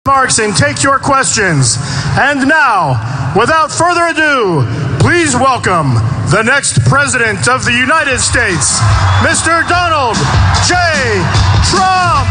Remarks and take your questions. And now, without further ado, please welcome the next President of the United States, Mr. Donald J. Trump.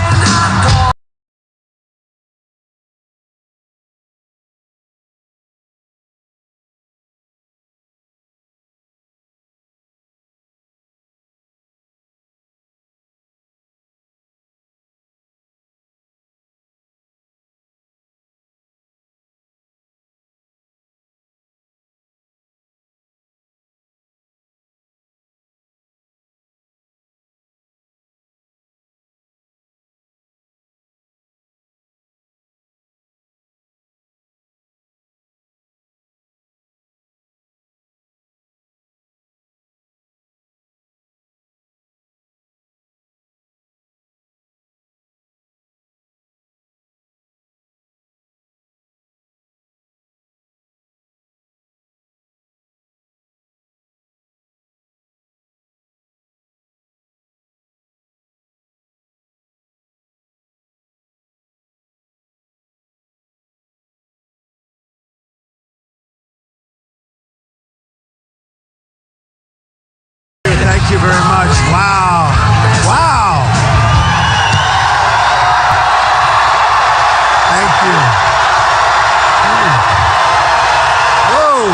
Thank you very much. Wow. Wow. Thank you. Whoa.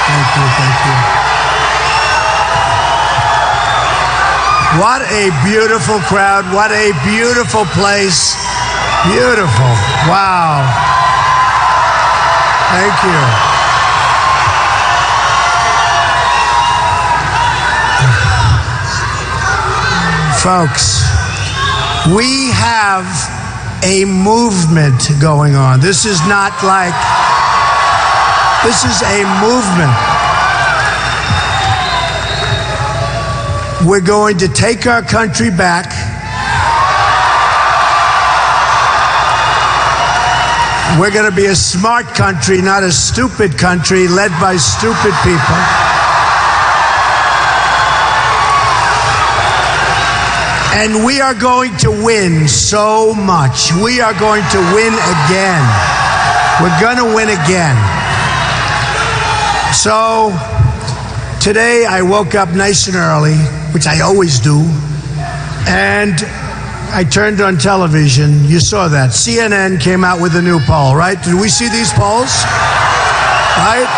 Thank you. Thank you. What a beautiful crowd. What a beautiful place. Beautiful. Wow. Thank you. Folks, we have a movement going on. This is not like, this is a movement. We're going to take our country back. We're going to be a smart country, not a stupid country led by stupid people. And we are going to win so much. We are going to win again. We're going to win again. So today I woke up nice and early, which I always do, and I turned on television. You saw that. CNN came out with a new poll, right? Did we see these polls? Right?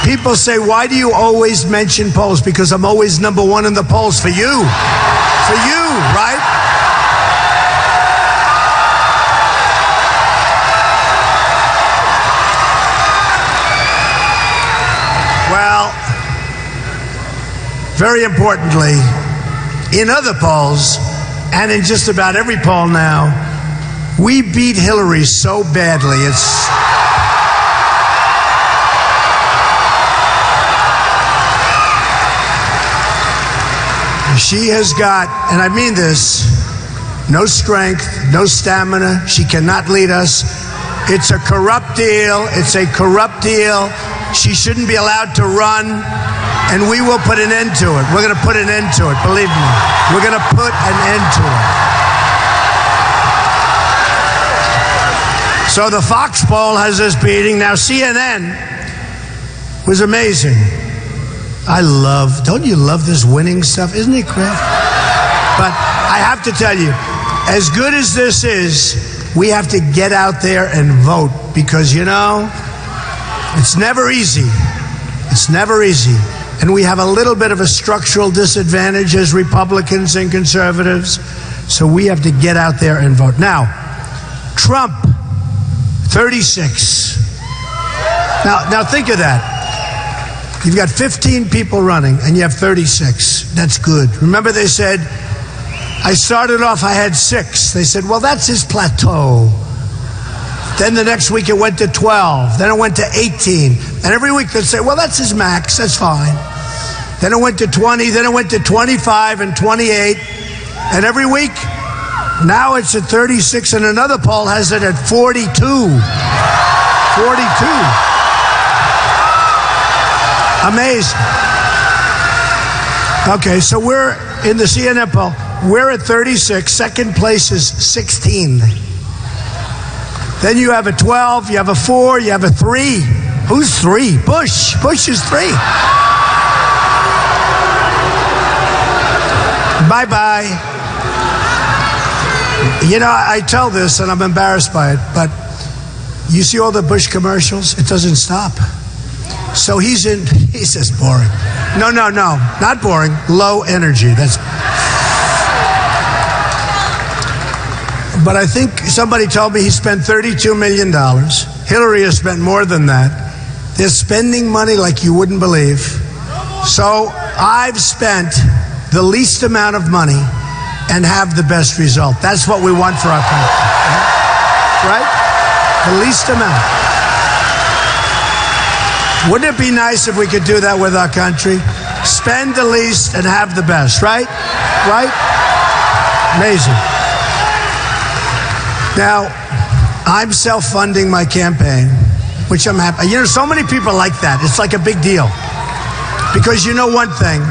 People say, why do you always mention polls? Because I'm always number one in the polls for you. For you, right? Well, very importantly, in other polls, and in just about every poll now, we beat Hillary so badly. She has got, and I mean this, no strength, no stamina. She cannot lead us. It's a corrupt deal. It's a corrupt deal. She shouldn't be allowed to run, and we will put an end to it. We're going to put an end to it, believe me. We're going to put an end to it. So the Fox poll has us beating. Now CNN was amazing. Don't you love this winning stuff? Isn't it great? But I have to tell you, as good as this is, we have to get out there and vote because, you know, it's never easy. It's never easy. And we have a little bit of a structural disadvantage as Republicans and conservatives. So we have to get out there and vote. Now, Trump, 36. Now think of that. You've got 15 people running, and you have 36. That's good. Remember they said, I started off, I had 6. They said, well, that's his plateau. Then the next week it went to 12. Then it went to 18. And every week they'd say, well, that's his max. That's fine. Then it went to 20. Then it went to 25 and 28. And every week, now it's at 36. And another poll has it at 42. 42. Amazing. Okay, so we're in the CNN poll. we're at 36. Second place is 16. Then you have a 12, you have a 4, you have a 3. Who's 3? Bush. Bush is 3. Bye-bye. You know, I tell this, and I'm embarrassed by it, but you see all the Bush commercials? It doesn't stop. So he says boring. No, not boring. Low energy. But I think somebody told me he spent $32 million. Hillary has spent more than that. They're spending money like you wouldn't believe. So I've spent the least amount of money and have the best result. That's what we want for our country. Right? The least amount. Wouldn't it be nice if we could do that with our country? Spend the least and have the best, right? Right? Amazing. Now, I'm self-funding my campaign, which I'm happy. You know, so many people like that. It's like a big deal. Because you know one thing,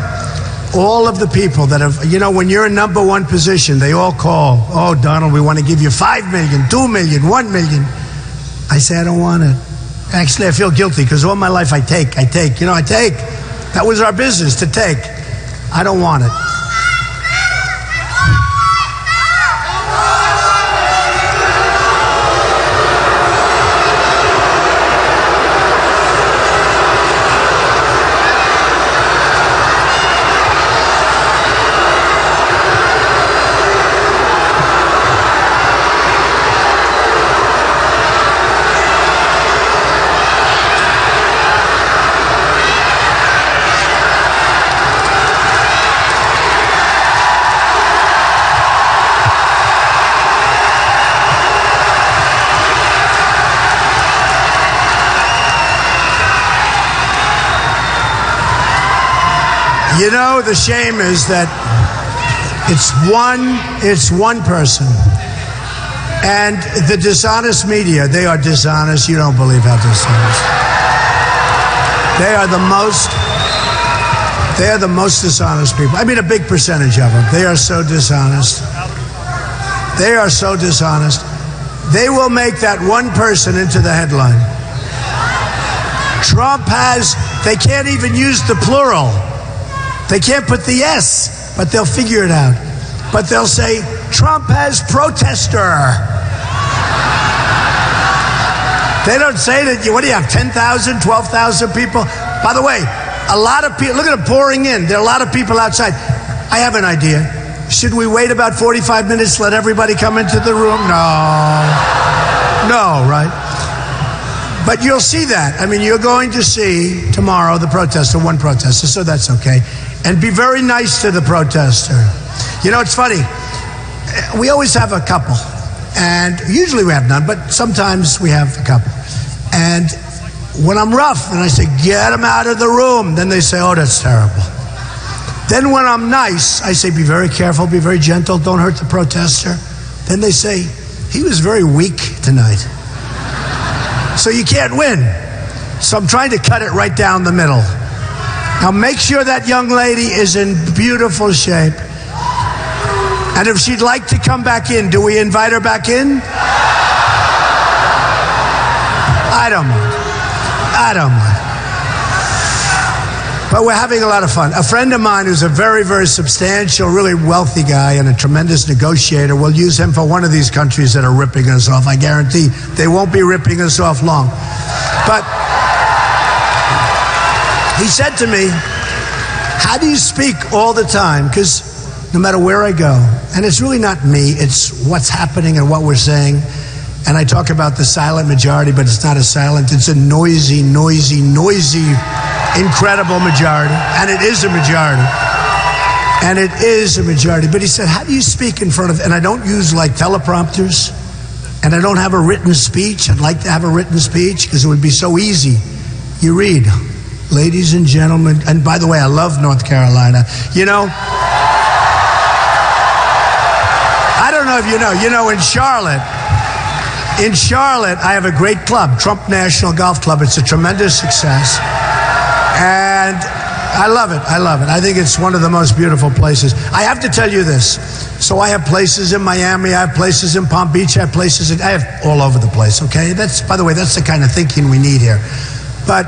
all of the people that have, you know, when you're in number one position, they all call, oh, Donald, we want to give you $5 million, $2 million, $1 million. I say, I don't want it. Actually, I feel guilty because all my life I take. You know, I take. That was our business, to take. I don't want it. You know, the shame is that it's one person. And the dishonest media, they are dishonest. You don't believe how dishonest. They are the most dishonest people. I mean, a big percentage of them. They are so dishonest. They are so dishonest. They will make that one person into the headline. Trump they can't even use the plural. They can't put the S, but they'll figure it out. But they'll say, Trump has protester. They don't say that, what do you have, 10,000, 12,000 people? By the way, a lot of people, look at them pouring in. There are a lot of people outside. I have an idea. Should we wait about 45 minutes, let everybody come into the room? No, right? But you'll see that. I mean, you're going to see tomorrow the protester, one protester, so that's okay. And be very nice to the protester. You know, it's funny. We always have a couple. And usually we have none, but sometimes we have a couple. And when I'm rough and I say, get him out of the room, then they say, oh, that's terrible. Then when I'm nice, I say, be very careful, be very gentle, don't hurt the protester. Then they say, he was very weak tonight. So you can't win. So I'm trying to cut it right down the middle. Now make sure that young lady is in beautiful shape. And if she'd like to come back in, do we invite her back in? I don't mind. But we're having a lot of fun. A friend of mine who's a very, very substantial, really wealthy guy and a tremendous negotiator, will use him for one of these countries that are ripping us off. I guarantee they won't be ripping us off long. But he said to me, how do you speak all the time? Because no matter where I go, and it's really not me, it's what's happening and what we're saying. And I talk about the silent majority, but it's not a silent, it's a noisy, incredible majority. And it is a majority. But he said, how do you speak in front of, and I don't use like teleprompters, and I don't have a written speech. I'd like to have a written speech because it would be so easy. You read, ladies and gentlemen, and by the way, I love North Carolina. You know, I don't know if you know, in Charlotte, I have a great club, Trump National Golf Club. It's a tremendous success. And I love it. I think it's one of the most beautiful places. I have to tell you this. So I have places in Miami, I have places in Palm Beach, I have all over the place, okay? By the way, that's the kind of thinking we need here. But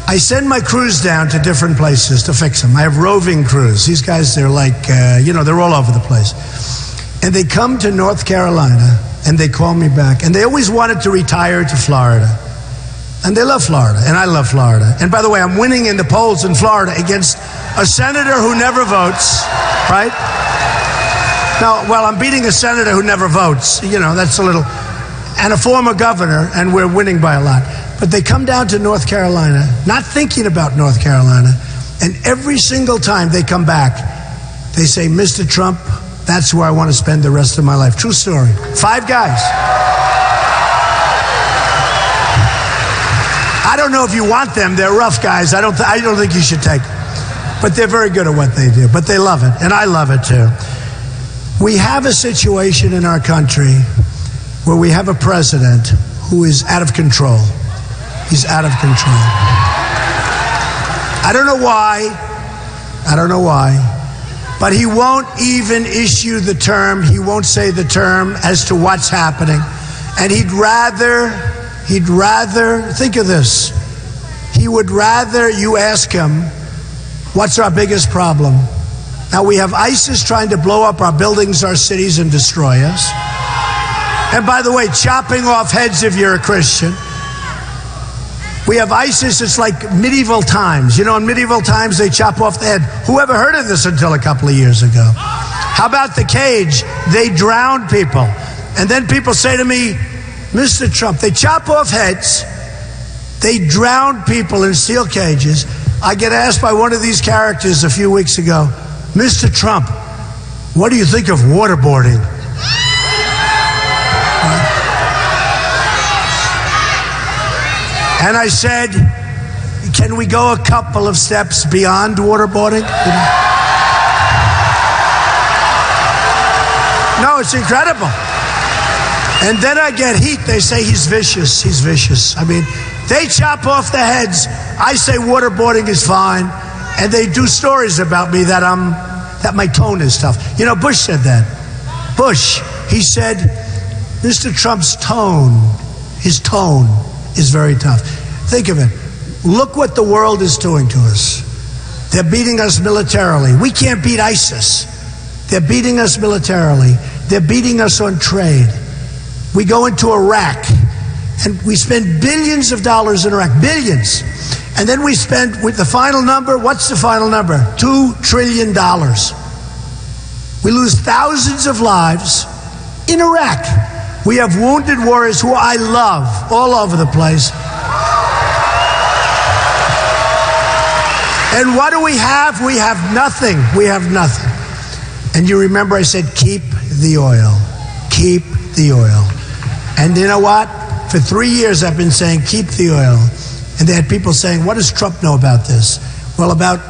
I send my crews down to different places to fix them. I have roving crews. These guys, they're like, they're all over the place. And they come to North Carolina, and they call me back. And they always wanted to retire to Florida. And they love Florida, and I love Florida. And by the way, I'm winning in the polls in Florida against a senator who never votes, right? No, well, I'm beating a senator who never votes. That's a little... And a former governor, and we're winning by a lot. But they come down to North Carolina, not thinking about North Carolina, and every single time they come back, they say, Mr. Trump, that's where I want to spend the rest of my life. True story. 5 guys. I don't know if you want them. They're rough guys. I don't think you should take them. But they're very good at what they do. But they love it, and I love it too. We have a situation in our country where we have a president who is out of control. He's out of control. I don't know why, but he won't even issue the term. He won't say the term as to what's happening. And he'd rather, think of this. He would rather you ask him, what's our biggest problem? Now, we have ISIS trying to blow up our buildings, our cities, and destroy us. And by the way, chopping off heads if you're a Christian. We have ISIS, it's like medieval times. In medieval times, they chop off the head. Whoever heard of this until a couple of years ago? How about the cage? They drown people. And then people say to me, Mr. Trump, they chop off heads. They drown people in steel cages. I get asked by one of these characters a few weeks ago, Mr. Trump, what do you think of waterboarding? And I said, can we go a couple of steps beyond waterboarding? No, it's incredible. And then I get heat. They say he's vicious. He's vicious. I mean, they chop off the heads. I say waterboarding is fine. And they do stories about me that my tone is tough. Bush said that. Bush, he said, Mr. Trump's tone, his tone is very tough. Think of it. Look what the world is doing to us. They're beating us militarily. We can't beat ISIS. They're beating us militarily. They're beating us on trade. We go into Iraq, and we spend billions of dollars in Iraq. Billions. And then we spend, with the final number, what's the final number? $2 trillion. We lose thousands of lives in Iraq. We have wounded warriors who I love all over the place. And what do we have? We have nothing. We have nothing. And you remember I said, keep the oil. Keep the oil. And you know what? For 3 years I've been saying, keep the oil. And they had people saying, what does Trump know about this? Well, about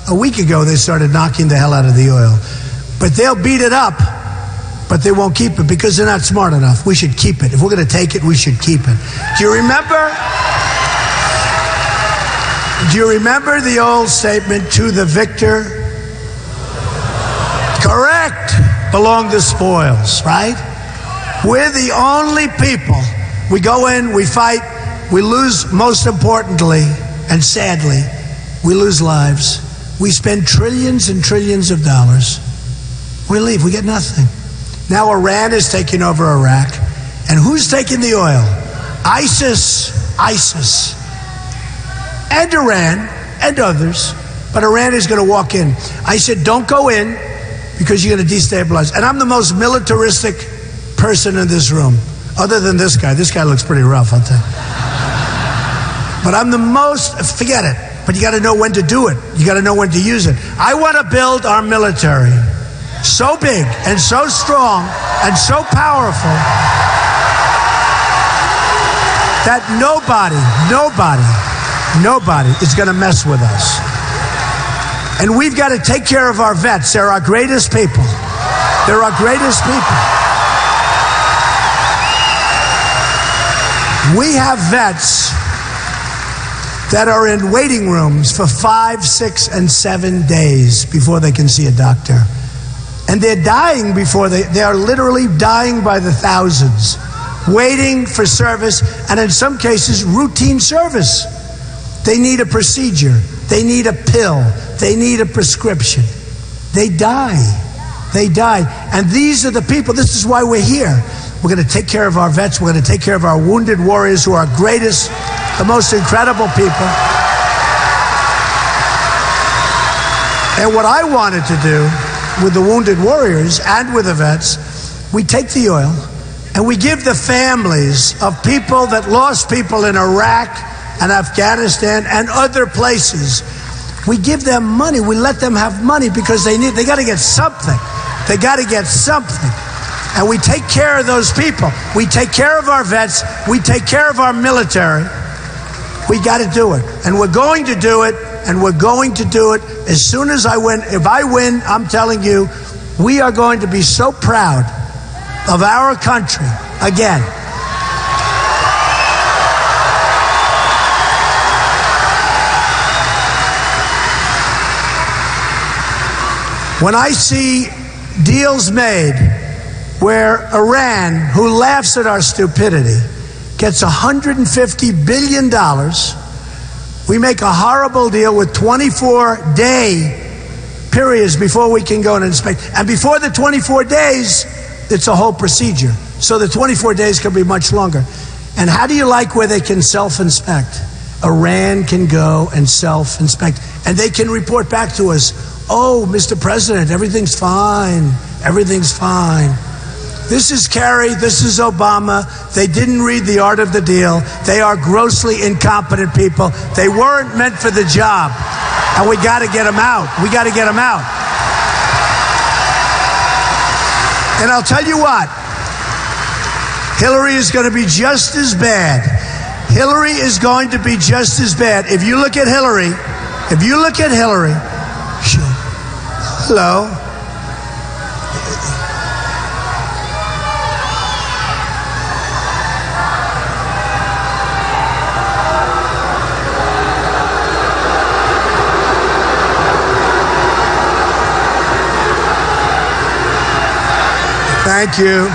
a week ago, they started knocking the hell out of the oil. But they'll beat it up, but they won't keep it because they're not smart enough. We should keep it. If we're going to take it, we should keep it. Do you remember? Do you remember the old statement, to the victor? Correct. Belong the spoils, right? We're the only people. We go in, we fight, we lose, most importantly, and sadly, we lose lives. We spend trillions and trillions of dollars. We leave, we get nothing. Now Iran is taking over Iraq. And who's taking the oil? ISIS. And Iran and others. But Iran is going to walk in. I said, don't go in because you're going to destabilize. And I'm the most militaristic person in this room. Other than this guy. This guy looks pretty rough, I'll tell you. But I'm the most, forget it. But you got to know when to do it. You got to know when to use it. I want to build our military so big and so strong and so powerful that nobody is going to mess with us. And we've got to take care of our vets. They're our greatest people. They're our greatest people. We have vets that are in waiting rooms for 5, 6, and 7 days before they can see a doctor. And they're dying before they are literally dying by the thousands, waiting for service, and in some cases, routine service. They need a procedure. They need a pill. They need a prescription. They die. They die. And these are the people, this is why we're here. We're going to take care of our vets. We're going to take care of our wounded warriors who are our greatest, the most incredible people. And what I wanted to do with the wounded warriors and with the vets, we take the oil and we give the families of people that lost people in Iraq and Afghanistan and other places, we give them money. We let them have money because they got to get something. They got to get something. And we take care of those people. We take care of our vets. We take care of our military. We got to do it. And we're going to do it. And we're going to do it as soon as I win. If I win, I'm telling you, we are going to be so proud of our country again. When I see deals made where Iran, who laughs at our stupidity, gets $150 billion, we make a horrible deal with 24-day periods before we can go and inspect. And before the 24 days, it's a whole procedure. So the 24 days can be much longer. And how do you like where they can self-inspect? Iran can go and self-inspect. And they can report back to us, oh, Mr. President, everything's fine. Everything's fine. This is Kerry, this is Obama. They didn't read The Art of the Deal. They are grossly incompetent people. They weren't meant for the job. And we got to get them out. We got to get them out. And I'll tell you what, Hillary is going to be just as bad. Hillary is going to be just as bad. If you look at Hillary, hello. Thank you.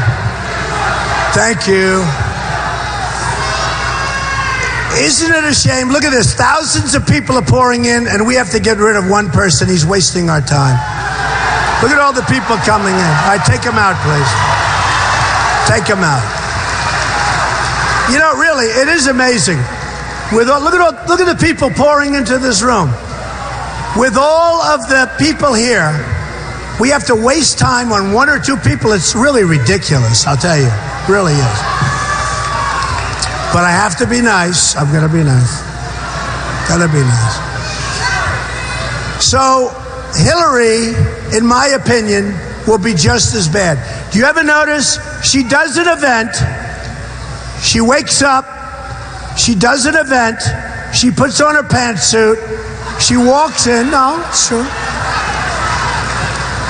Thank you. Isn't it a shame? Look at this. Thousands of people are pouring in, and we have to get rid of one person. He's wasting our time. Look at all the people coming in. All right, take them out, please. Take them out. You know, really, it is amazing. Look at the people pouring into this room. With all of the people here, we have to waste time on one or two people. It's really ridiculous, I'll tell you. It really is. But I have to be nice. I'm going to be nice. Gotta be nice. So, Hillary, in my opinion, will be just as bad. Do you ever notice she does an event, she wakes up, she does an event, she puts on her pantsuit, she walks in, no, it's true.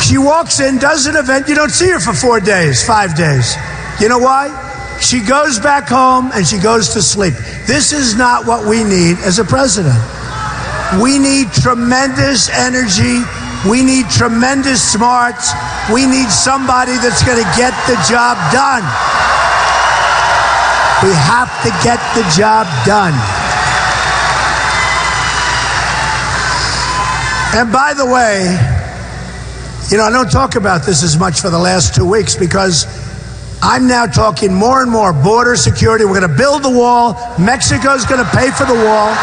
She walks in, does an event, you don't see her for 4 days, 5 days. You know why? She goes back home and she goes to sleep. This is not what we need as a president. We need tremendous energy. We need tremendous smarts. We need somebody that's going to get the job done. We have to get the job done. And by the way, you know, I don't talk about this as much for the last 2 weeks because I'm now talking more and more border security. We're going to build the wall. Mexico's going to pay for the wall.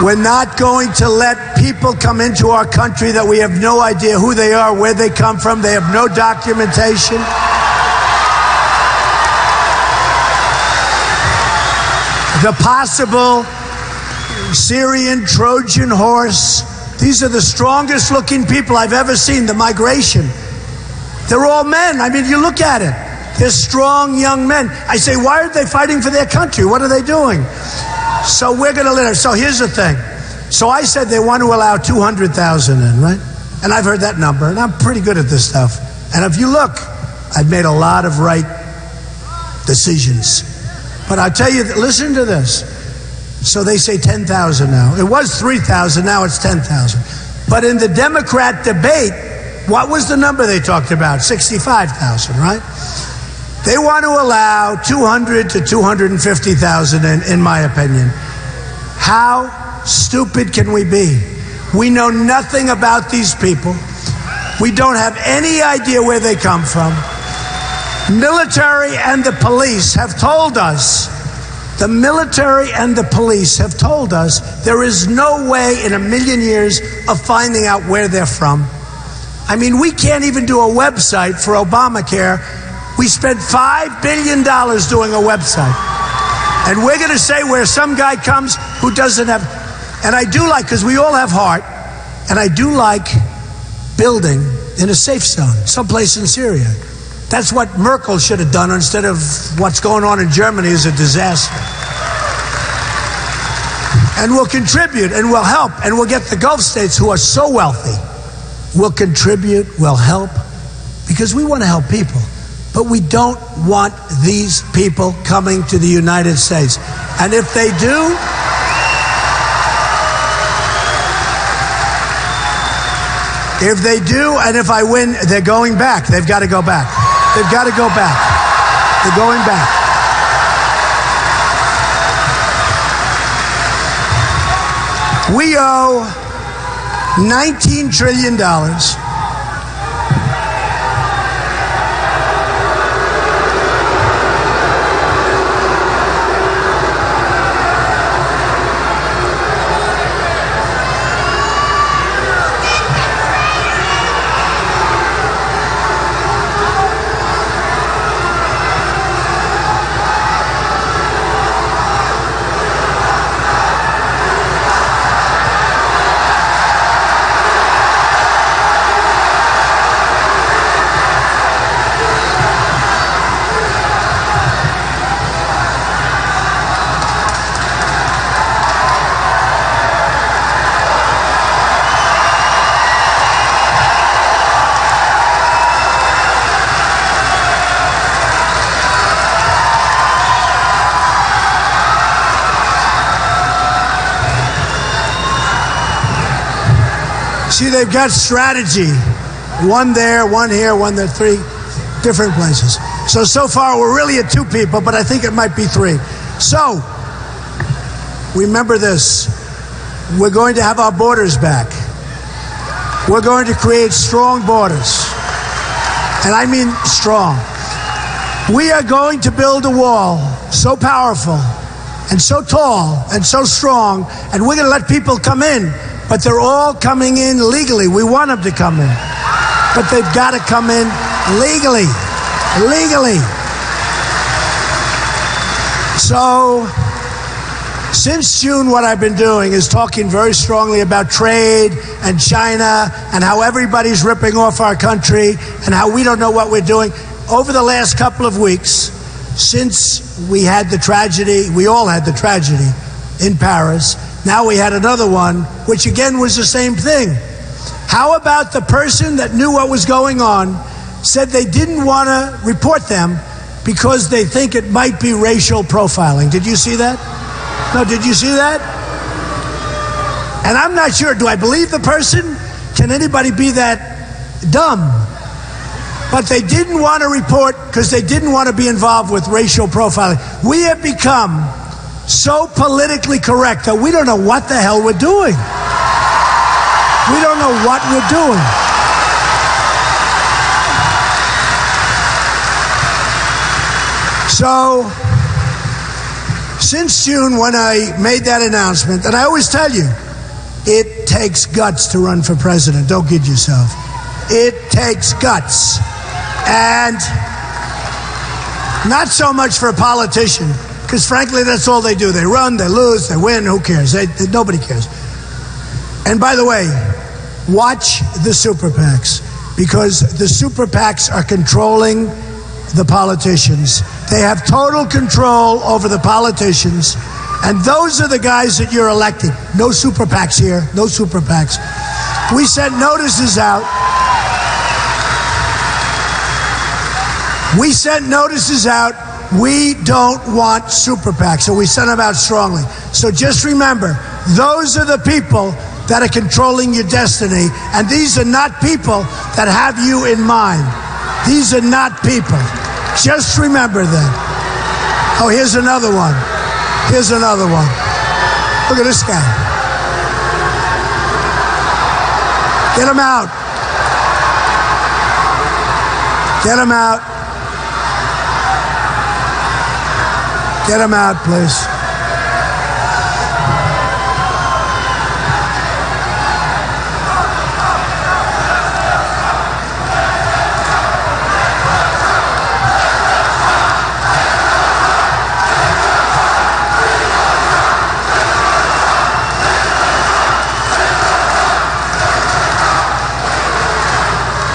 We're not going to let people come into our country that we have no idea who they are, where they come from. They have no documentation. The possible Syrian Trojan horse. These are the strongest looking people I've ever seen, the migration. They're all men. I mean, you look at it. They're strong young men. I say, why aren't they fighting for their country? What are they doing? So we're going to let her. So here's the thing. So I said they want to allow 200,000 in, right? And I've heard that number, and I'm pretty good at this stuff. And if you look, I've made a lot of right decisions. But I'll tell you, listen to this. So they say 10,000 now. It was 3,000, now it's 10,000. But in the Democrat debate, what was the number they talked about? 65,000, right? They want to allow 200 to 250,000 in my opinion. How stupid can we be? We know nothing about these people. We don't have any idea where they come from. Military and the police have told us, there is no way in a million years of finding out where they're from. I mean, we can't even do a website for Obamacare. We spent $5 billion doing a website. And we're going to say where some guy comes who doesn't have, and I do like, because we all have heart, and I do like building in a safe zone, someplace in Syria. That's what Merkel should have done instead of what's going on in Germany is a disaster. And we'll contribute and we'll help and we'll get the Gulf states who are so wealthy. We'll contribute, we'll help, because we want to help people. But we don't want these people coming to the United States. And if they do, and if I win, they're going back. They've got to go back. They've got to go back. They're going back. We owe $19 trillion. See, they've got strategy. One there, one here, one there, 3 different places. So far, we're really at 2 people, but I think it might be 3. So, remember this. We're going to have our borders back. We're going to create strong borders. And I mean strong. We are going to build a wall so powerful and so tall and so strong, and we're going to let people come in. But they're all coming in legally. We want them to come in. But they've got to come in legally. Legally. So, since June, what I've been doing is talking very strongly about trade and China and how everybody's ripping off our country and how we don't know what we're doing. Over the last couple of weeks, since we had the tragedy, we all had the tragedy in Paris. Now we had another one, which again was the same thing. How about the person that knew what was going on said they didn't want to report them because they think it might be racial profiling? Did you see that? No, did you see that? And I'm not sure. Do I believe the person? Can anybody be that dumb? But they didn't want to report because they didn't want to be involved with racial profiling. We have become so politically correct that we don't know what the hell we're doing. We don't know what we're doing. So, since June, when I made that announcement, and I always tell you, it takes guts to run for president. Don't kid yourself. It takes guts. And not so much for a politician, because frankly, that's all they do. They run, they lose, they win, who cares? Nobody cares. And by the way, watch the super PACs, because the super PACs are controlling the politicians. They have total control over the politicians, and those are the guys that you're electing. No super PACs here, no super PACs. We sent notices out. We don't want super PACs, so we sent them out strongly. So just remember, those are the people that are controlling your destiny, and these are not people that have you in mind. These are not people. Just remember that. Oh, here's another one. Here's another one. Look at this guy. Get him out. Get him out. Get him out, please.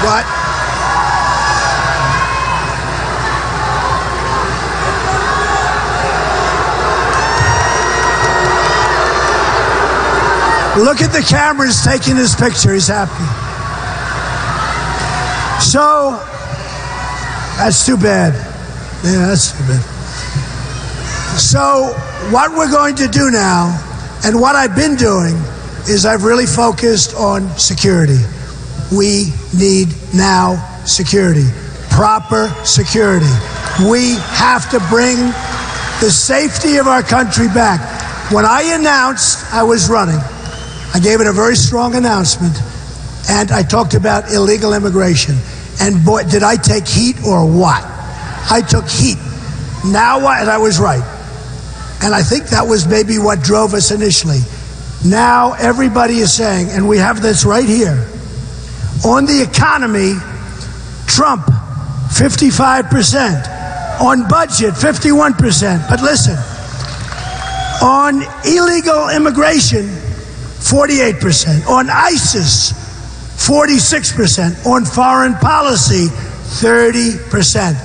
What? Look at the cameras taking his picture. He's happy. So, that's too bad. Yeah, that's too bad. So, what we're going to do now, and what I've been doing, is I've really focused on security. We need now security, proper security. We have to bring the safety of our country back. When I announced I was running, I gave it a very strong announcement, and I talked about illegal immigration. And boy, did I take heat or what? I took heat. Now what? And I was right. And I think that was maybe what drove us initially. Now everybody is saying, and we have this right here, on the economy, Trump, 55%. On budget, 51%. But listen, on illegal immigration, 48%. On ISIS, 46%. On foreign policy, 30%.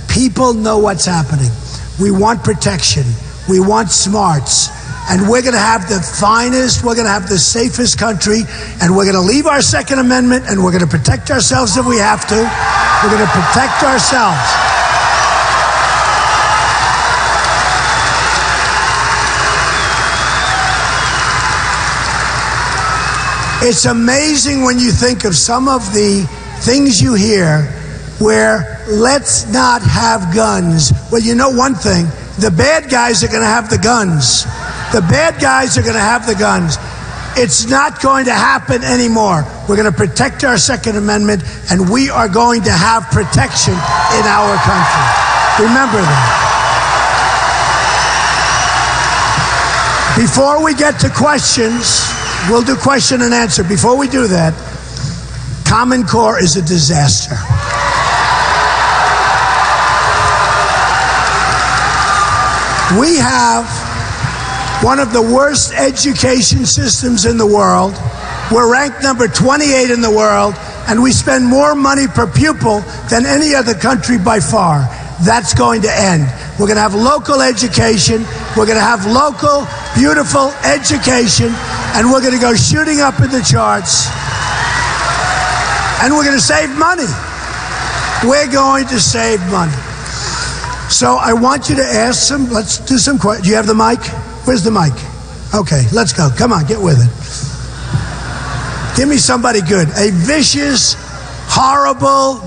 People know what's happening. We want protection. We want smarts. And we're going to have the finest, we're going to have the safest country, and we're going to leave our Second Amendment, and we're going to protect ourselves if we have to. We're going to protect ourselves. It's amazing when you think of some of the things you hear where let's not have guns. Well, you know one thing, the bad guys are going to have the guns. The bad guys are going to have the guns. It's not going to happen anymore. We're going to protect our Second Amendment, and we are going to have protection in our country. Remember that. Before we get to questions, we'll do question and answer. Before we do that, Common Core is a disaster. We have one of the worst education systems in the world. We're ranked number 28 in the world, and we spend more money per pupil than any other country by far. That's going to end. We're going to have local education. We're going to have local, beautiful education, and we're going to go shooting up in the charts. And we're going to save money. We're going to save money. So I want you to ask some, let's do some questions. Do you have the mic? Where's the mic? Okay, let's go. Come on, get with it. Give me somebody good. A vicious, horrible,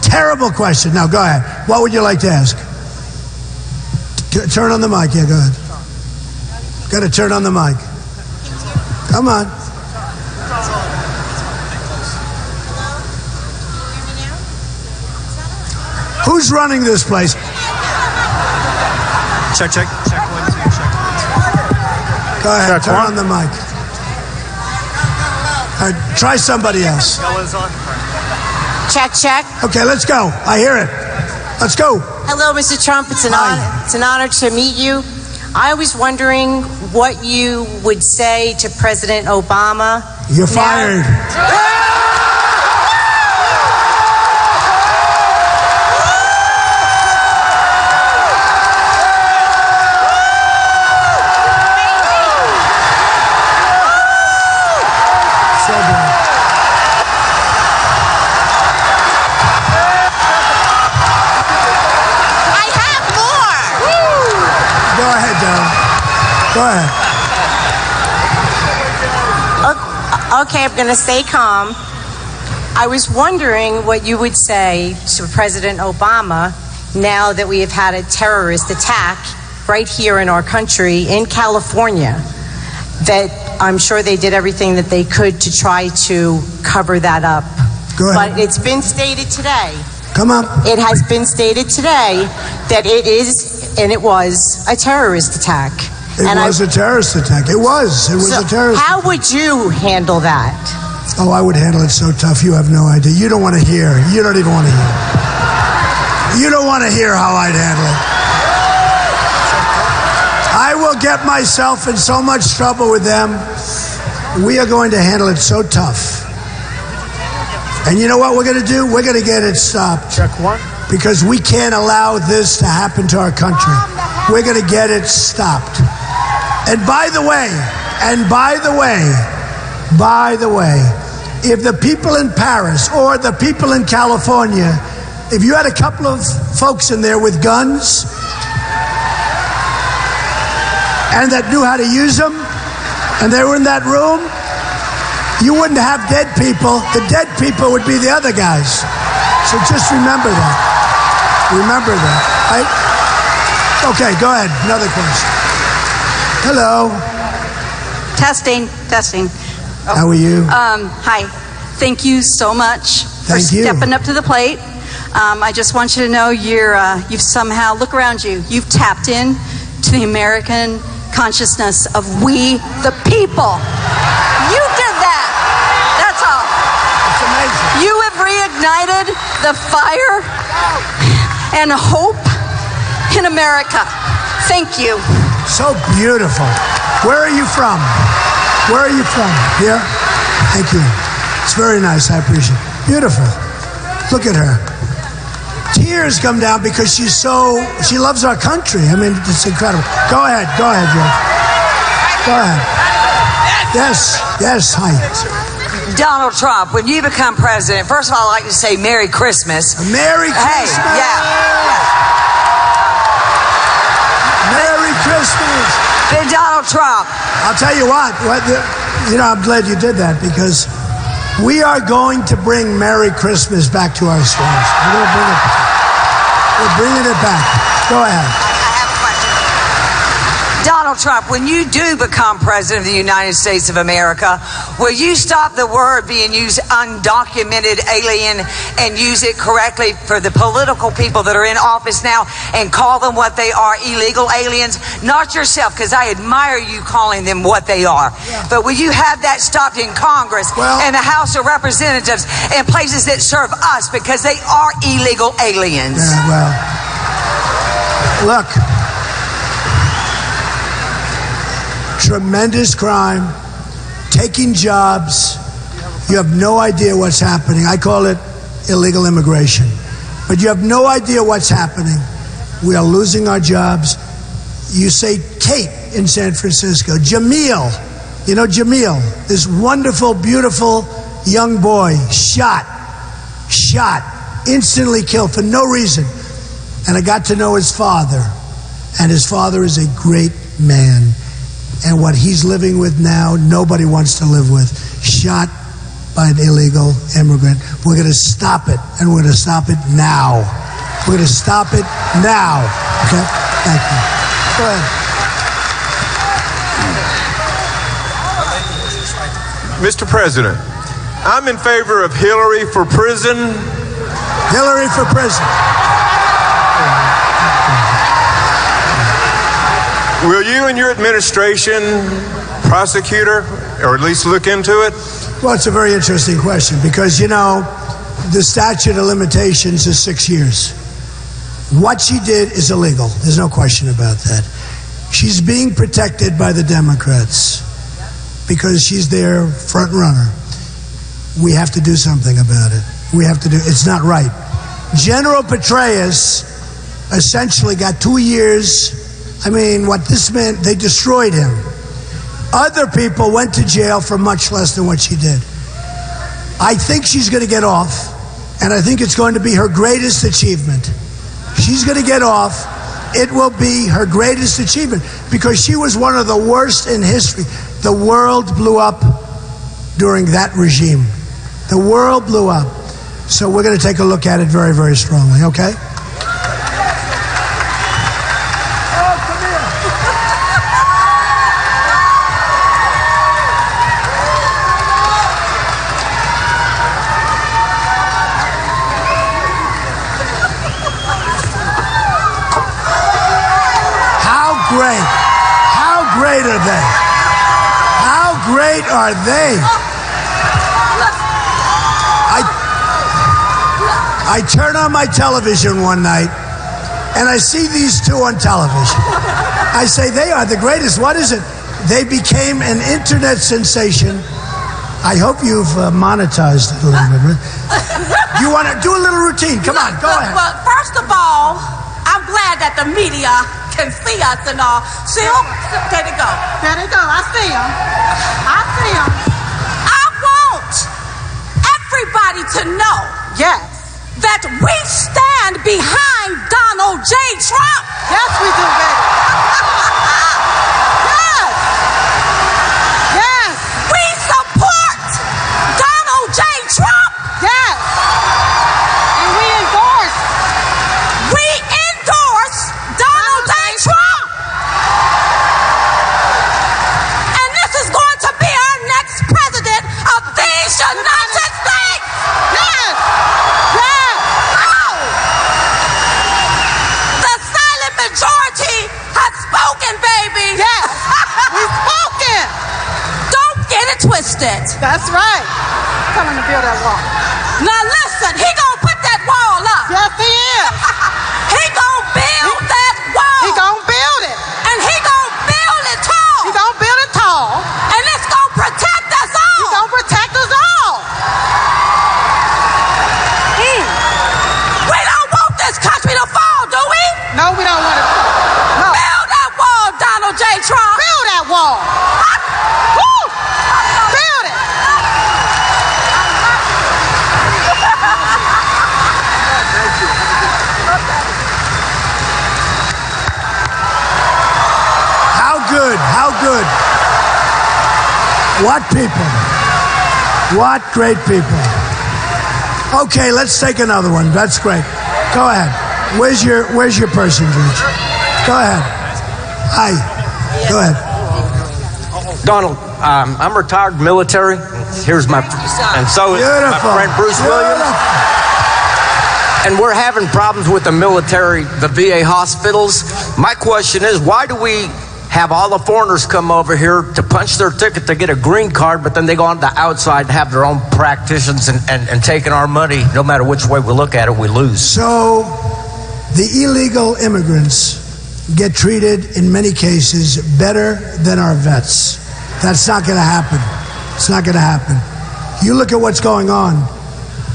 terrible question. Now, go ahead. What would you like to ask? Turn on the mic. Yeah, go ahead. Got to turn on the mic. Come on. Who's running this place? Check, check. Check 1, 2, check 1, 2. Go ahead, Check turn one. on the mic. All right, try somebody else. Bella's on. Check, check. Okay, let's go. I hear it. Let's go. Hello, Mr. Trump. It's an honor to meet you. I was wondering what you would say to President Obama. You're fired. I have more. Go ahead. Okay, I'm going to stay calm. I was wondering what you would say to President Obama now that we have had a terrorist attack right here in our country, in California, that I'm sure they did everything that they could to try to cover that up. Go ahead. But it's been stated today. Come on. It has been stated today that it is, and it was, a terrorist attack. It was a terrorist attack. It was a terrorist attack. How would you handle that? Oh, I would handle it so tough, you have no idea. You don't want to hear. You don't even want to hear. You don't want to hear how I'd handle it. I will get myself in so much trouble with them. We are going to handle it so tough. And you know what we're going to do? We're going to get it stopped. Check one. Because we can't allow this to happen to our country. We're going to get it stopped. And by the way, if the people in Paris or the people in California, if you had a couple of folks in there with guns and that knew how to use them, and they were in that room, you wouldn't have dead people. The dead people would be the other guys. So just remember that. Remember that. Right? Okay, go ahead. Another question. Hello. Testing. How are you? Hi. Thank you so much for stepping up to the plate. I just want you to know you've somehow, look around you, you've tapped in to the American consciousness of we the people. You did that. That's all. It's amazing. You have reignited the fire and hope in America. Thank you. So beautiful. Where are you from? Where are you from? Here? Thank you. It's very nice. I appreciate it. Beautiful. Look at her. Tears come down because she loves our country. I mean, it's incredible. Go ahead, Jeff. Go ahead. Yes, hi. Donald Trump, when you become president, first of all, I'd like to say Merry Christmas. Merry Christmas. Hey, yeah. Merry Christmas. Then Donald Trump. I'll tell you what, I'm glad you did that because we are going to bring Merry Christmas back to our schools. We're bringing it back. Go ahead. I have a question. Donald Trump, when you do become president of the United States of America, will you stop the word being used, undocumented alien, and use it correctly for the political people that are in office now and call them what they are, illegal aliens? Not yourself, because I admire you calling them what they are. Yeah. But will you have that stopped in Congress and the House of Representatives and places that serve us because they are illegal aliens? Yeah, well, look. Tremendous crime, taking jobs. You have no idea what's happening. I call it illegal immigration. But you have no idea what's happening. We are losing our jobs. You say Kate in San Francisco. Jamil. You know Jamil, this wonderful, beautiful young boy, shot, instantly killed for no reason. And I got to know his father. And his father is a great man. And what he's living with now, nobody wants to live with. Shot by an illegal immigrant. We're going to stop it, and we're going to stop it now. We're going to stop it now. Okay? Thank you. Go ahead. Mr. President, I'm in favor of Hillary for prison. Hillary for prison. Will you and your administration prosecute her, or at least look into it? Well, it's a very interesting question because, the statute of limitations is 6 years. What she did is illegal. There's no question about that. She's being protected by the Democrats because she's their front runner. We have to do something about it. It's not right. General Petraeus essentially got 2 years. I mean, what this meant, they destroyed him. Other people went to jail for much less than what she did. I think she's going to get off, and I think it's going to be her greatest achievement. She's going to get off, it will be her greatest achievement because she was one of the worst in history. The world blew up during that regime. The world blew up. So we're going to take a look at it very, very strongly, okay? How great are they? How great are they? I turn on my television one night and I see these two on television. I say, they are the greatest. What is it? They became an internet sensation. I hope you've monetized it a little bit. You want to do a little routine? Come on, go ahead. Well, first of all, I'm glad that the media can see us and all. See them? There they go. There they go. I see them. I see them. I want everybody to know, yes, that we stand behind Donald J. Trump. Yes, we do, baby. Yes. Yes. We support Donald J. Trump. Yes. And we endorse Donald J. Trump. And this is going to be our next president of these United States. Yes. Yes. Oh. The silent majority has spoken, baby. Yes. We've spoken. Don't get it twisted. That's right. Come on and build that wall. Now listen, he gonna put that wall up. Yes, he is. He gonna build that wall. He gonna build it. And he gonna build it tall. He gonna build it tall. And it's gonna protect us all. He gonna protect us all. We don't want this country to fall, do we? No, we don't want it. No. Build that wall, Donald J. Trump. Build that wall. Woo! Build it. How good. What people. What great people. Okay, let's take another one. That's great. Go ahead. Where's your person, George? Go ahead. Hi. Go ahead. Donald, I'm retired military. Here's my, and so is my friend Bruce Williams. And we're having problems with the military, the VA hospitals. My question is, why do we have all the foreigners come over here to punch their ticket to get a green card, but then they go on the outside and have their own practitioners and taking our money? No matter which way we look at it, we lose. So the illegal immigrants get treated in many cases better than our vets. That's not going to happen. It's not going to happen. You look at what's going on.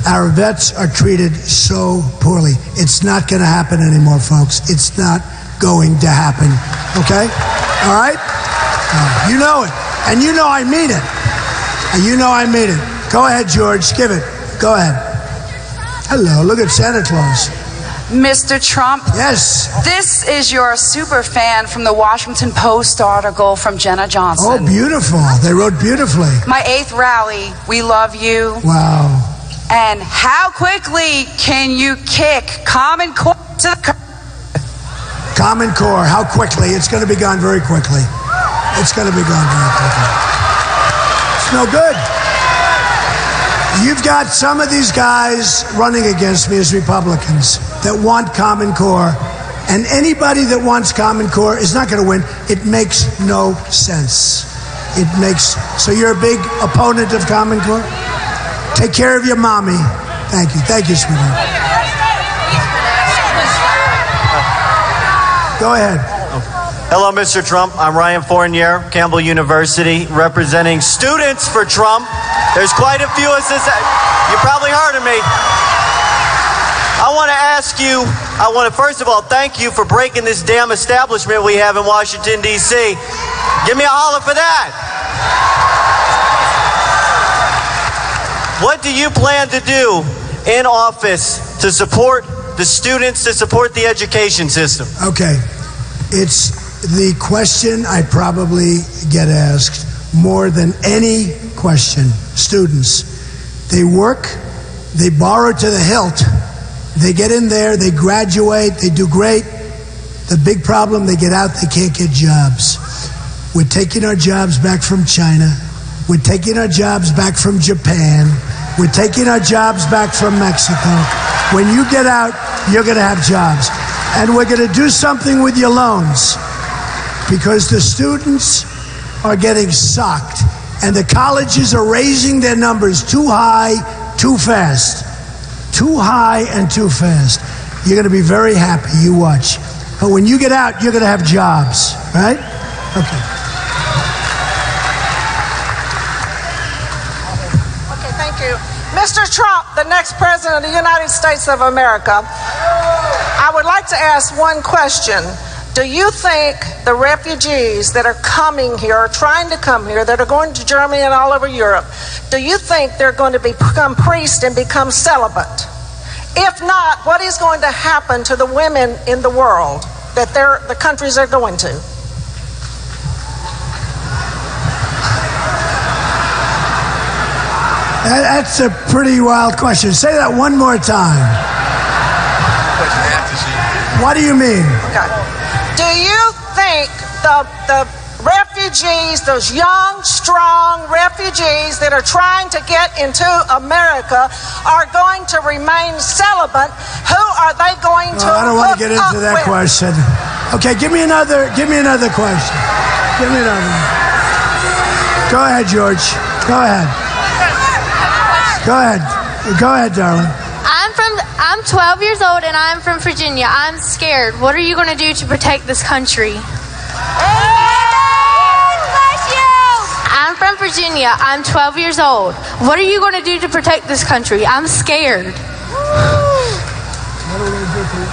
Our vets are treated so poorly. It's not going to happen anymore, folks. It's not going to happen. Okay? All right? You know it. And you know I mean it. And you know I mean it. Go ahead, George. Give it. Go ahead. Hello. Look at Santa Claus. Mr. Trump. Yes. This is your super fan from the Washington Post article from Jenna Johnson. Oh, beautiful. They wrote beautifully. My 8th rally. We love you. Wow. And how quickly can you kick Common Core to the Common Core, how quickly? It's going to be gone very quickly. It's going to be gone very quickly. It's no good. You've got some of these guys running against me as Republicans that want Common Core, and anybody that wants Common Core is not going to win. It makes no sense. So you're a big opponent of Common Core? Take care of your mommy. Thank you. Thank you, sweetheart. Go ahead. Hello, Mr. Trump. I'm Ryan Fournier, Campbell University, representing students for Trump. There's quite a few of us. You probably heard of me. I want to ask you, first of all, thank you for breaking this damn establishment we have in Washington, D.C. Give me a holler for that. What do you plan to do in office to support the students, to support the education system. Okay. It's the question I probably get asked more than any question. Students, they work, they borrow to the hilt, they get in there, they graduate, they do great. The big problem, they get out, they can't get jobs. We're taking our jobs back from China. We're taking our jobs back from Japan. We're taking our jobs back from Mexico. When you get out, you're going to have jobs. And we're going to do something with your loans, because the students are getting socked, and the colleges are raising their numbers too high, too fast. Too high and too fast. You're going to be very happy. You watch. But when you get out, you're going to have jobs, right? Okay. Okay, thank you. Mr. Trump, the next president of the United States of America, I would like to ask one question. Do you think the refugees that are coming here, or trying to come here, that are going to Germany and all over Europe, do you think they're going to become priests and become celibate? If not, what is going to happen to the women in the world that the countries are going to? That's a pretty wild question. Say that one more time. What do you mean? Okay. Do you think the refugees, those young, strong refugees that are trying to get into America, are going to remain celibate? Who are they going to? I don't want to get into that question. Okay, give me another question. Give me another one. Go ahead, George. Go ahead. Go ahead. Go ahead, darling. I'm 12 years old and I'm from Virginia. I'm scared. What are you going to do to protect this country? I'm from Virginia. I'm 12 years old. What are you going to do to protect this country? I'm scared. What are we going to do to you?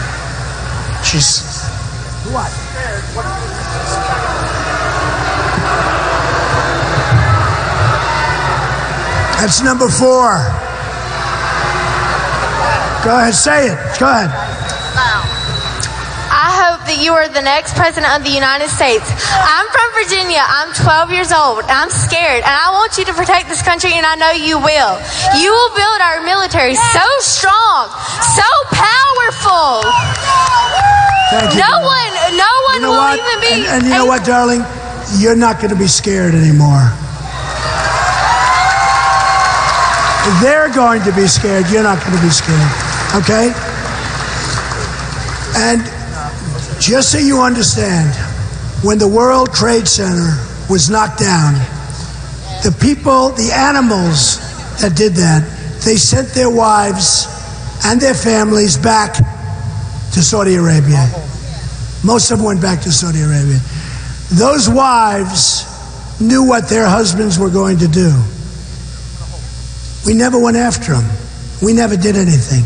She's... What? That's number 4. Go ahead, say it. Go ahead. I hope that you are the next president of the United States. I'm from Virginia. I'm 12 years old. I'm scared, and I want you to protect this country, and I know you will. You will build our military so strong, so powerful. Thank you. No one will even be. And you know what, darling? You're not going to be scared anymore. They're going to be scared. You're not going to be scared. Okay? And just so you understand, when the World Trade Center was knocked down, the people, the animals that did that, they sent their wives and their families back to Saudi Arabia. Most of them went back to Saudi Arabia. Those wives knew what their husbands were going to do. We never went after them. We never did anything.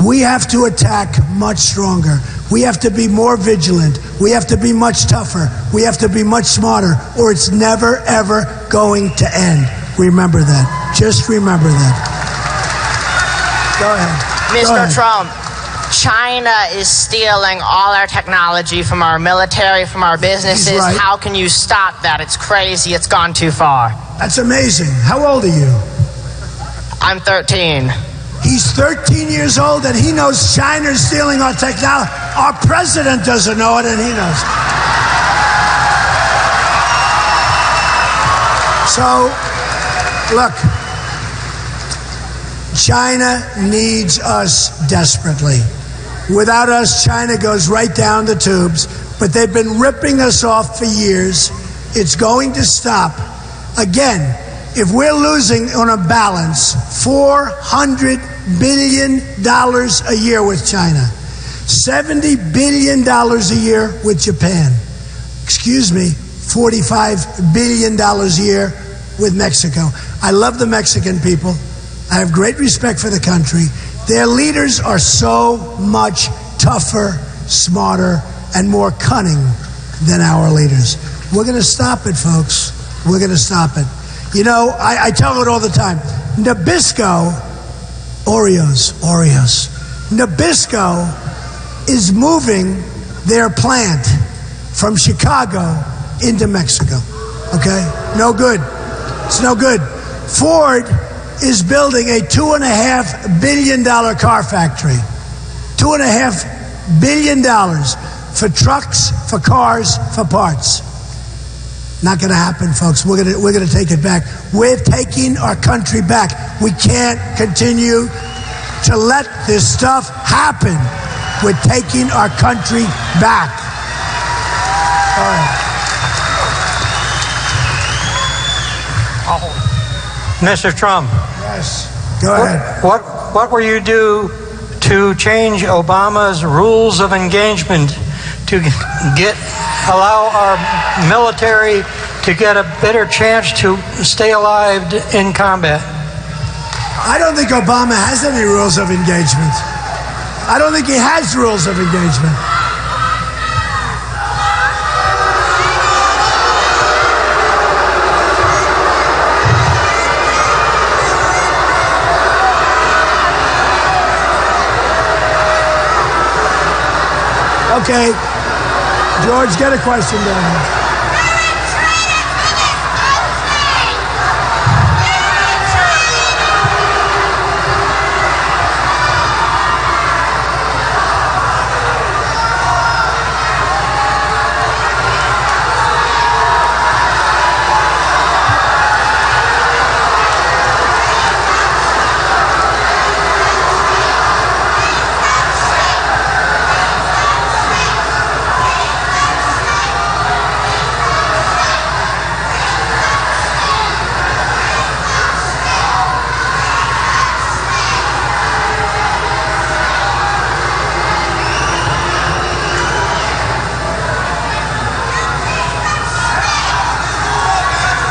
We have to attack much stronger. We have to be more vigilant. We have to be much tougher. We have to be much smarter, or it's never, ever going to end. Remember that. Just remember that. Go ahead. Mr. Trump, China is stealing all our technology from our military, from our businesses. He's right. How can you stop that? It's crazy. It's gone too far. That's amazing. How old are you? I'm 13. He's 13 years old and he knows China's stealing our technology. Our president doesn't know it and he knows. So, look, China needs us desperately. Without us, China goes right down the tubes. But they've been ripping us off for years. It's going to stop. Again, if we're losing on a balance $400 billion a year with China, $70 billion a year with Japan, $45 billion a year with Mexico. I love the Mexican people. I have great respect for the country. Their leaders are so much tougher, smarter, and more cunning than our leaders. We're going to stop it, folks. We're going to stop it. You know, I tell it all the time. Nabisco, Oreos. Nabisco is moving their plant from Chicago into Mexico. Okay? No good. It's no good. Ford is building a $2.5 billion car factory. $2.5 billion for trucks, for cars, for parts. Not going to happen, folks. We're going to take it back. We're taking our country back. We can't continue to let this stuff happen. We're taking our country back. All right. Mr. Trump. Yes. Go ahead. What will you do to change Obama's rules of engagement to allow our military to get a better chance to stay alive in combat? I don't think Obama has any rules of engagement. I don't think he has rules of engagement. Okay, George, get a question down.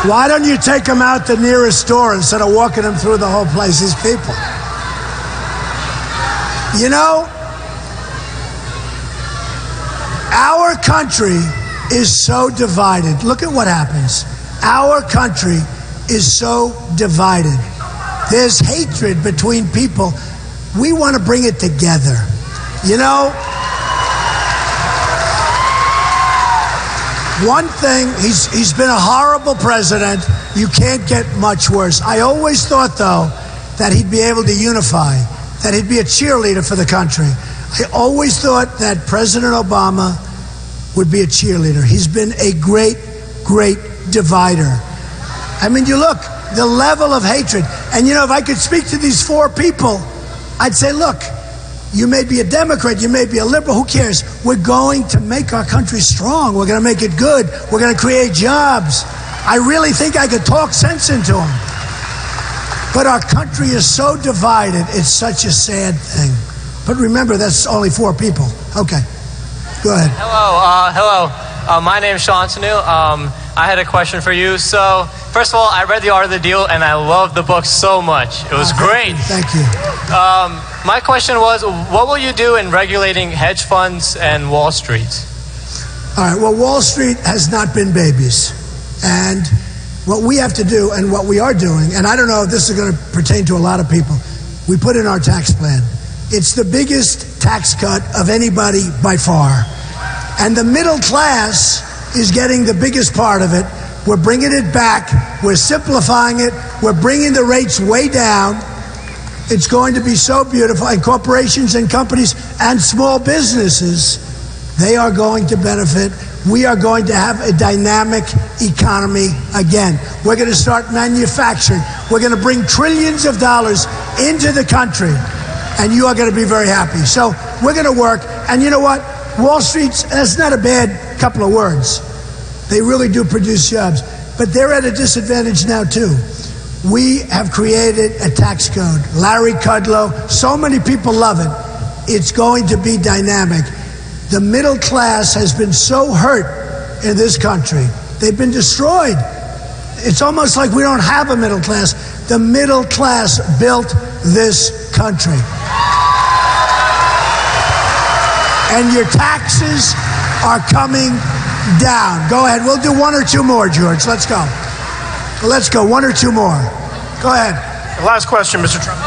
Why don't you take them out the nearest store instead of walking them through the whole place? These people. You know, our country is so divided. Look at what happens. Our country is so divided. There's hatred between people. We want to bring it together. You know, one thing, he's been a horrible president. You can't get much worse. I always thought, though, that he'd be able to unify, that he'd be a cheerleader for the country. I always thought that President Obama would be a cheerleader. He's been a great, great divider. I mean, you look, the level of hatred. And, you know, if I could speak to these four people, I'd say, look, you may be a Democrat, you may be a liberal, who cares? We're going to make our country strong. We're going to make it good. We're going to create jobs. I really think I could talk sense into them. But our country is so divided, it's such a sad thing. But remember, that's only four people. Okay, go ahead. Hello. My name's Shantanu. I had a question for you. So, first of all, I read The Art of the Deal, and I loved the book so much. It was great. Thank you. My question was, what will you do in regulating hedge funds and Wall Street? All right, well, Wall Street has not been babies. And what we have to do, and what we are doing, and I don't know if this is going to pertain to a lot of people, we put in our tax plan. It's the biggest tax cut of anybody by far. And the middle class is getting the biggest part of it. We're bringing it back. We're simplifying it. We're bringing the rates way down. It's going to be so beautiful. And corporations and companies and small businesses, they are going to benefit. We are going to have a dynamic economy again. We're going to start manufacturing. We're going to bring trillions of dollars into the country. And you are going to be very happy. So we're going to work. And you know what? Wall Street's, that's not a bad couple of words. They really do produce jobs. But they're at a disadvantage now, too. We have created a tax code. Larry Kudlow, so many people love it. It's going to be dynamic. The middle class has been so hurt in this country. They've been destroyed. It's almost like we don't have a middle class. The middle class built this country. And your taxes are coming down. Go ahead. We'll do one or two more, George. Let's go. Let's go. One or two more. Go ahead. Last question, Mr. Trump.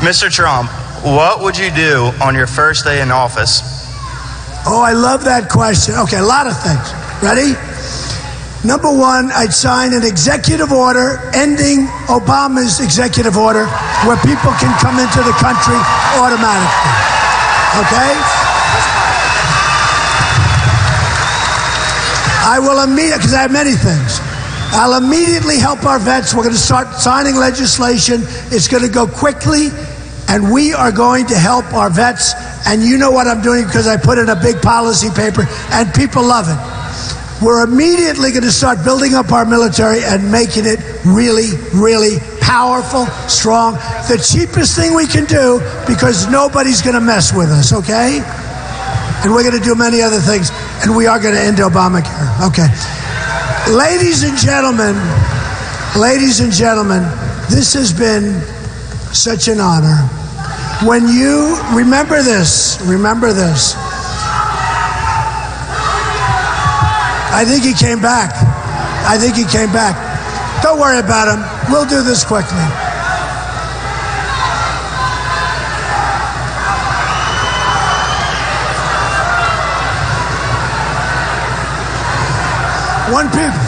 Mr. Trump, what would you do on your first day in office? Oh, I love that question. Okay, a lot of things. Ready? Number one, I'd sign an executive order ending Obama's executive order where people can come into the country automatically. Okay? I will immediately, because I have many things. I'll immediately help our vets. We're going to start signing legislation. It's going to go quickly, and we are going to help our vets. And you know what I'm doing because I put in a big policy paper, and people love it. We're immediately going to start building up our military and making it really, really powerful, strong. The cheapest thing we can do because nobody's going to mess with us, okay? And we're going to do many other things, and we are going to end Obamacare. Okay. Ladies and gentlemen, this has been such an honor. When you remember this. I think he came back. Don't worry about him. We'll do this quickly. One people.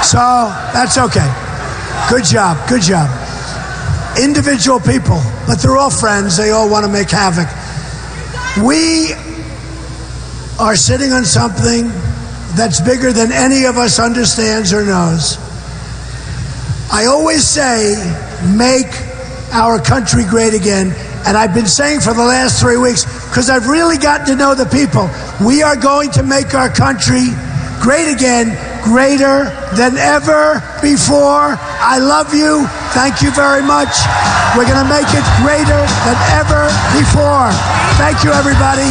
So that's okay. Good job. Individual people, but they're all friends. They all want to make havoc. We are sitting on something that's bigger than any of us understands or knows. I always say, make our country great again. And I've been saying for the last 3 weeks, because I've really gotten to know the people, we are going to make our country great again, greater than ever before. I love you. Thank you very much. We're going to make it greater than ever before. Thank you, everybody.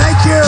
Thank you.